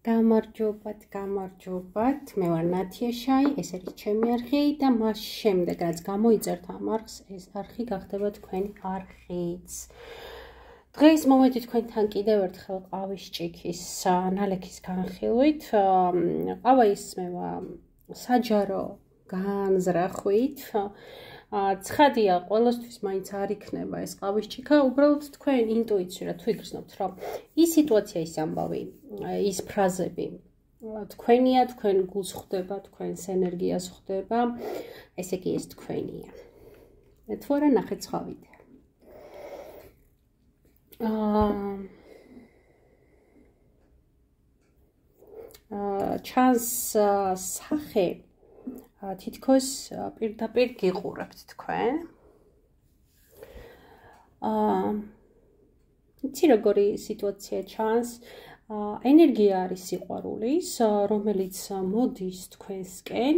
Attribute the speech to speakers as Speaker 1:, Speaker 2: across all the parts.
Speaker 1: გამარჯობათ, მე ვარ ნათია შაი, ეს არის ჩემი არხი და მას შემდეგ რაც გამოიწერთ ამ არხს, ეს არხი გახდება თქვენი არხიც. დღეს მომედი თქვენთან კიდევ ერთხელ ყავის ჭიქის ნალექის განხილვით. ყავა ისმევა საჯარო განზრახვით. ცხადია, ყველასთვის მაინც არ იქნება ეს ყავის ჭიქა, უბრალოდ თქვენ ინტუიცია რა თუ იგრძნობთ, რომ ის სიტუაცია, ის ამბავი, ის ფრაზები თქვენია, თქვენ გულს ხვდება, თქვენს ენერგიას ხვდება, ესე იგი ეს თქვენია. თუ არა ნახეთ სხვა ვიდეო. ჩანს სახე თითქოს პირდაპირ გიყურებთ თქვენ. იცი როგორი სიტუაცია ჩანს, ენერგია არის სიყვარულის, რომელიც მოდის თქვენსკენ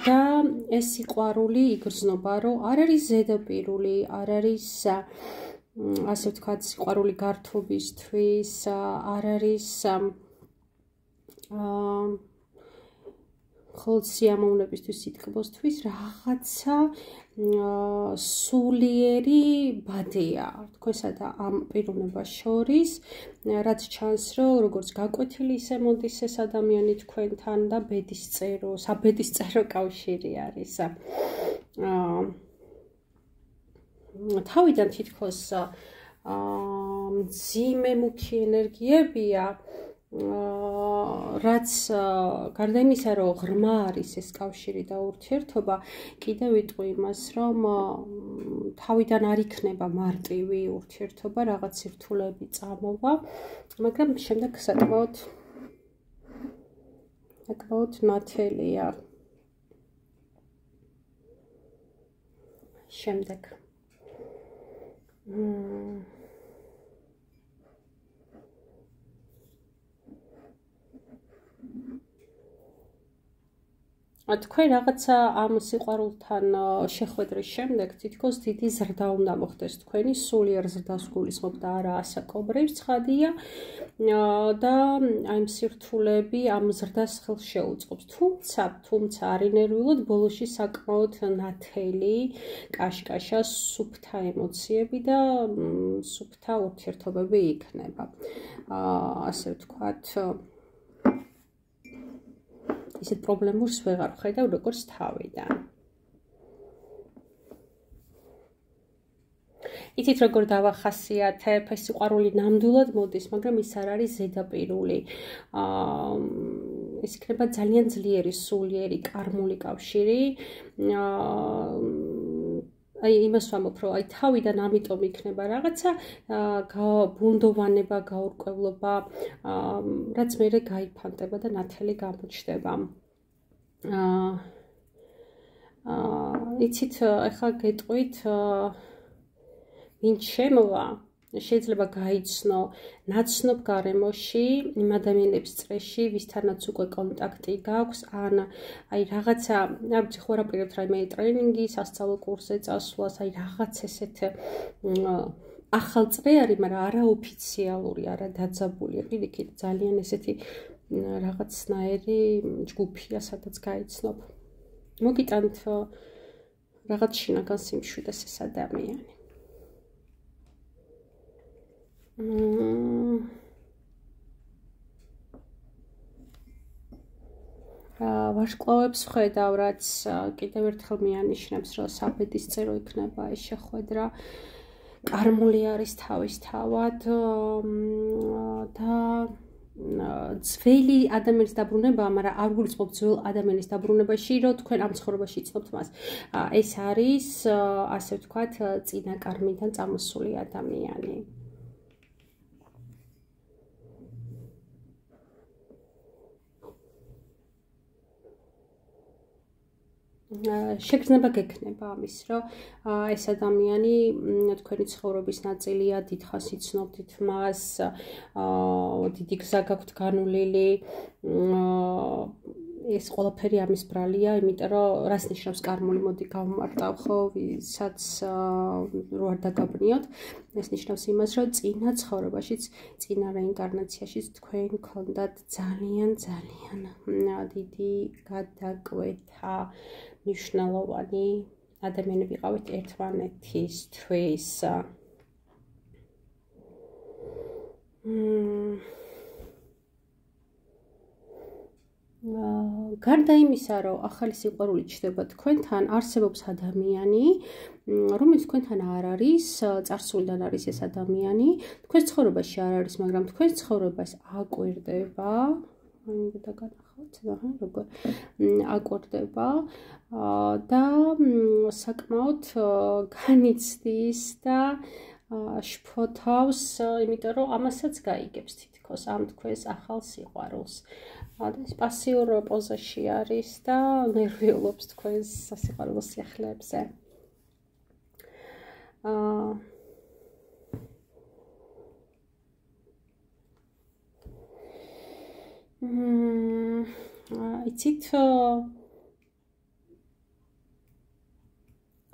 Speaker 1: და ეს სიყვარული იგრძნობა, რომ არ არის ზედაპირული, არ არის ასე ვთქვათ, სიყვარული გართობისთვის, არ არის მხოლოდ სიამოვნებისთვის, სიტყვოსთვის, რაღაცა სულიერი ბადეა თქვენსა და ამ პიროვნებას შორის, რაც ჩანს, რომ როგორც გაკვეთილი ისე მოდის ეს ადამიანი თქვენთან და საბედისწერო კავშირი არის. თავიდან თითქოს მძიმე მუქი ენერგიებია, რაც გარდა იმისა, რომ ღრმა არის ეს კავშირი და ურთიერთობა, კიდევ ვიტყვი იმას, რომ თავიდან არ იქნება მარტივი ურთიერთობა, რაღაც სირთულეები წამოვა, მაგრამ შემდეგ საკმაოდ ნათელია. შემდეგ თქვენ რაღაცა ამ სიყვარულთან შეხვედრის შემდეგ თითქოს დიდი ზრდა უნდა მოხდეს თქვენი, სულიერ ზრდას გულისხმობ და არა ასაკობრივ, ცხადია და აი ამ სირთულეები ამ ზრდას ხელს შეუწყობს. თუმცა არ ინერვიულოთ, ბოლოში საკმაოდ ნათელი, კაშკაშა, სუფთა ემოციები და სუფთა ურთიერთობები იქნება. ასე ვთქვათ, ისეთ პრობლემურს ვეღარ ვხედავ როგორც თავიდან. იცით როგორ დავახასიათებ, ეს სიყვარული ნამდვილად მოდის, მაგრამ ის არ არის ზედაპირული. ეს იქნება ძალიან ძლიერი, სულიერი, კარმული კავშირი. აი იმას ვამბობ, რომ აი თავიდან ამიტომ იქნება რაღაცა ბუნდოვანება, გაურკვევლობა, რაც მერე გაიფანტება და ნათელი გამოჩნდება. იცით, ახლა გეტყვით, ვინც შემოვა, შეიძლება გაიცნო ნაცნობ გარემოში, იმ ადამიანების წრეში, ვისთანაც უკვე კონტაქტი გაქვს, ან აი რაღაცა, არ ვიცი, ხო ვარაპირებთ რაიმე ტრენინგი, სასწავლო კურსზე წასვლას, აი რაღაც ესეთ ახალ წრე არის, მაგრამ არაოფიციალური, არადაძაბული, პირიქით ძალიან ესეთი რაღაცნაირი ჯგუფია, სადაც გაიცნობ. მოგიტანთ რაღაც შინაგან სიმშვიდეს ეს ადამიანი. ვარსკვლავებს ვხედავ, რაც კიდევ ერთხელ მიანიშნებს, რომ საბედისწერო იქნება ეს შეხვედრა. კარმული არის თავისთავად და ძველი ადამიანის დაბრუნება, მაგრამ არ გულისხმობ ძველ ადამიანის დაბრუნებაში, რომ თქვენ ამ ცხოვრებაში იცნობთ მას. ეს არის, ასე ვთქვათ, წინა კარმიდან წამოსული ადამიანი. შეგრძნება გექნება ამის, რომ ეს ადამიანი თქვენი ცხოვრების ნაწილია, დიდხანს იცნობთ მას, დიდი გზა გაქვთ განვლილი, ეს ყველაფერი ამის ბრალია, იმიტომ რომ რას ნიშნავს კარმული, მოდი გავმარტავ ხო, ვისაც რო არ დაგაბნიოთ, ეს ნიშნავს იმას, რომ წინა ცხოვრებაშიც, წინა რეინკარნაციაშიც თქვენ გქონდათ ძალიან დიდი გადაკვეთა, მნიშვნელოვანი ადამიანები ყავით ერთმანეთისთვის. გარდა იმისა, რომ ახალი სიყვარული ჩნდება თქვენთან, არსებობს ადამიანი, რომელიც თქვენთან არ არის, წარსულიდან არის ეს ადამიანი, თქვენს ცხოვრებაში არ არის, მაგრამ თქვენს ცხოვრებას აკვირდება, და განახავთ, როგორ აკვირდება და საკმაოდ განიცდის და შფოთავს, იმიტომ რომ ამასაც გაიგებს თითქოს ამ თქვენს ახალ სიყვარულს. ეს პასიურ პოზაში არის და ნერვიულობს თქვენს სასიყვარულო სიახლეებზე. იცით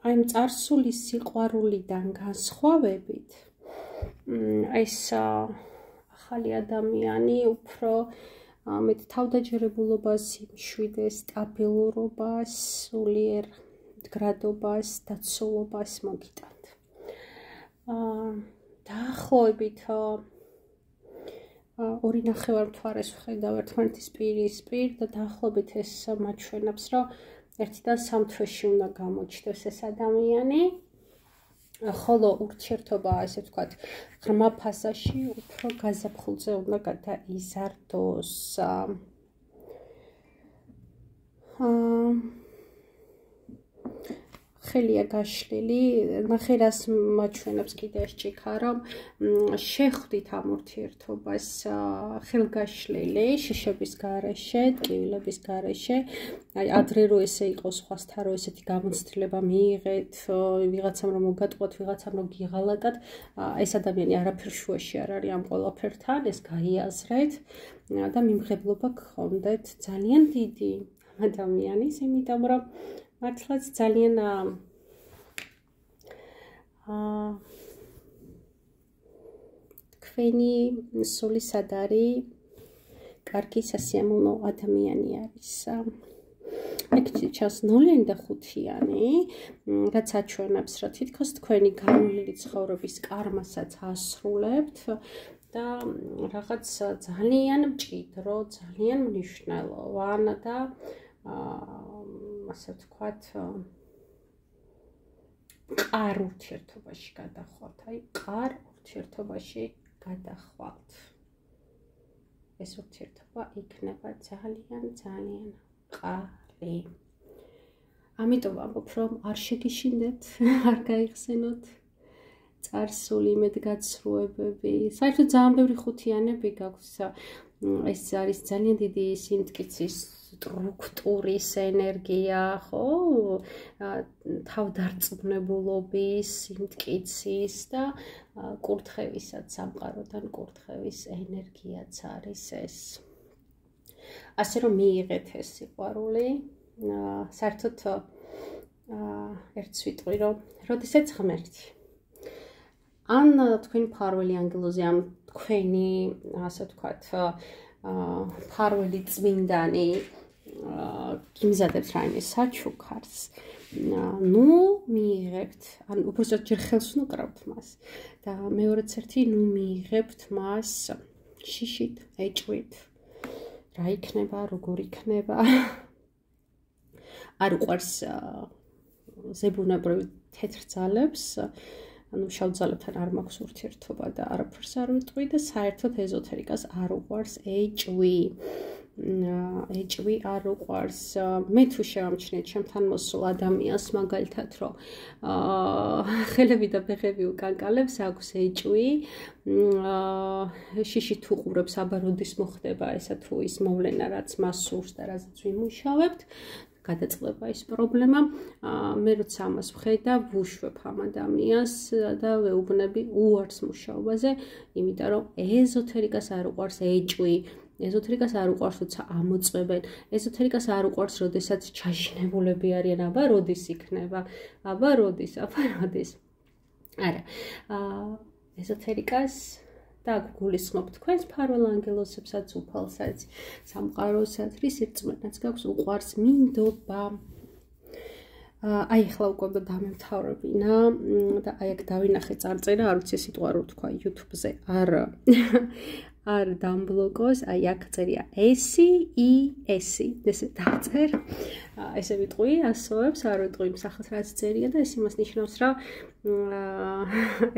Speaker 1: აი წარსული სიყვარულიდან განსხვავებით ეს ახალი ადამიანი უფრო მეტ თავდაჯერებულობას, მშვიდეს, სტაბილურობას, სულიერ მდგრადობას, დაცულობას მოგიტანთ. დაახლოებით ორი ნახევარმთვარეს ვხედავ ერთმანეთის პირისპირ და დაახლოებით ეს მაჩვენებს, რომ 1-დან 3 თვეში უნდა გამოჩნდეს ეს ადამიანი. ხოლო ურთიერთობა, ესე ვთქვათ, ღრმა ფაზაში უფრო გაზაფხულზე უნდა გადაიზარდოს. ხელია გაშლილი, ნახე რას მაჩვენებს კიდე ეს ჭიქა, რომ შეხვდით ამ ურთიერთობას ხელგაშლილი, შიშების გარეშე, ტკივილების გარეშე, აი ადრე რო ესე იყოს სხვასთან რო ესეთი გამოცდილება მიიღეთ, ვიღაცამ რომ მოგატყუათ, ვიღაცამ რომ გიღალატათ, ეს ადამიანი არაფერ შუაში არ არის ამ ყველაფერთან, ეს გაიაზრეთ და მიმღებლობა გქონდეთ ძალიან დიდი ამ ადამიანის, იმიტომ რომ მართლაც ძალიან თქვენი სულისადარი კარგი სასიამოვნო ადამიანი არის. აქ ჩანს 0 და 5-იანი, რაც აჩვენებს, რომ თითქოს თქვენი განვლილი ცხოვრების კარმასაც ასრულებთ და რაღაც ძალიან მჭიდრო, ძალიან მნიშვნელოვან და ასე ვთქვათ, ყარ ურთიერთობაში გადახვალთ, აი ყარ ურთიერთობაში გადახვალთ. ეს ურთიერთობა იქნება ძალიან ყარი. ამიტომ ამბობ, რომ არ შეგიშინდეთ, არ გაიხსენოთ წარსული იმედგაცრუებები. საერთოდ ძალიან ბევრი 5-იანები გაქვს. ეს არის ძალიან დიდი სიმტკიცის სტრუქტურის ენერგია, ხო? თავდარწმუნებულობის, სიმტკიცის და კურთხევისაც, სამყაროდან კურთხევის ენერგიაც არის ეს. ასე რომ მიიღეთ ეს სიყვარული, საერთოდ ერთს ვიტყვი, რომ როდესაც ღმერთი ან თქვენი მფარველი ანგელოზი, ამ თქვენი, ასე ვთქვათ, მფარველი წმინდანი გიმზადებს რაიმე საჩუქარს, ნუ მიიღებთ, ან უბრალოდ ჯერ ხელს ნუკრავთ მას და მეორეც ერთი, ნუ მიიღებთ მას შიშით, ეჭვით. რა იქნება, როგორ იქნება? არ უყვარს ზებუნებრივ თეთრ ძალებს, ანუ შავ ძალებთან არ მაქვს ურთიერთობა და არაფერს არ ვიტყვი და საერთოდ ეზოთერიკას არ უყვარს ეჭვი. ეჭვი არ უყვარს. მე თუ შევამჩნიეთ ჩემთან მოსულ ადამიანს, მაგალითად, რომ ხელები და ფეხები უკანკალებს, აქვს ეჭვი, შიშით უყურებს, აბა როდის მოხდება ესა თუ ის მოვლენა, რაც მას სურს და რაზეც ვიმუშავებთ, გადაწყდება ის პრობლემა. მე როცა ამას ვხედავ, ვუშვებ ამ ადამიანს და ვეუბნები უარს მუშაობაზე, იმიტომ რომ ეზოთერიკას არ უყვარს ეჭვი. ეზოთერიკას არ უყვარს, როცა ამოწმებენ. ეზოთერიკას არ უყვარს, როდესაც ჩაშინებულები არიან. აბა როდის იქნება? აბა როდის? არა. ეზოთერიკას და გულისხმობ თქვენს ფარველ ანგელოსებსაც, უფალსაც, სამყაროსაც, რის რწმენაც გაქვს, უყვარს, მინდობა. აი ახლა უკვე დამემთავრებინა და აი აქ დავინახე წარწერა, არ ვიცი სიტყვა რო თქვა YouTube-ზე, არ დამბლოკოს, აი აქ წერია ესი, ესე დავწერ. ესე ვიტყვი, ასოებს, არ ვიტყვი სახეს რაც წერია და ეს იმას ნიშნავს, რომ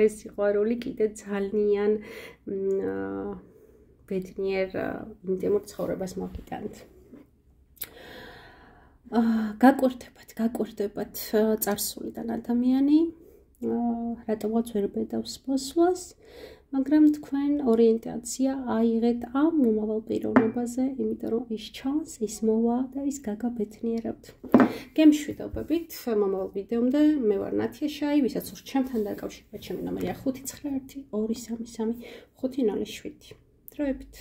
Speaker 1: ეს სიყვარული კიდე ძალიან ბედნიერ ინტიმურ ცხოვრებას მოგიტანთ. გაკვირდებათ წარსულიდან ადამიანი, რატომაც ვერ ბედავს მოსვლას, მაგრამ თქვენ ორიენტაცია აიღეთ ამ მომავალ პიროვნებაზე, იმიტომ რომ ის ჩანს, ის მოვა და ის გაგაბედნიერებთ. გემშვიდობებით მომავალ ვიდეომდე, მე ვარ ნათია შაი, ვისაც ურს ჩემთან დაკავშირება, ჩემი ნომერია 591 233 507. დროებით.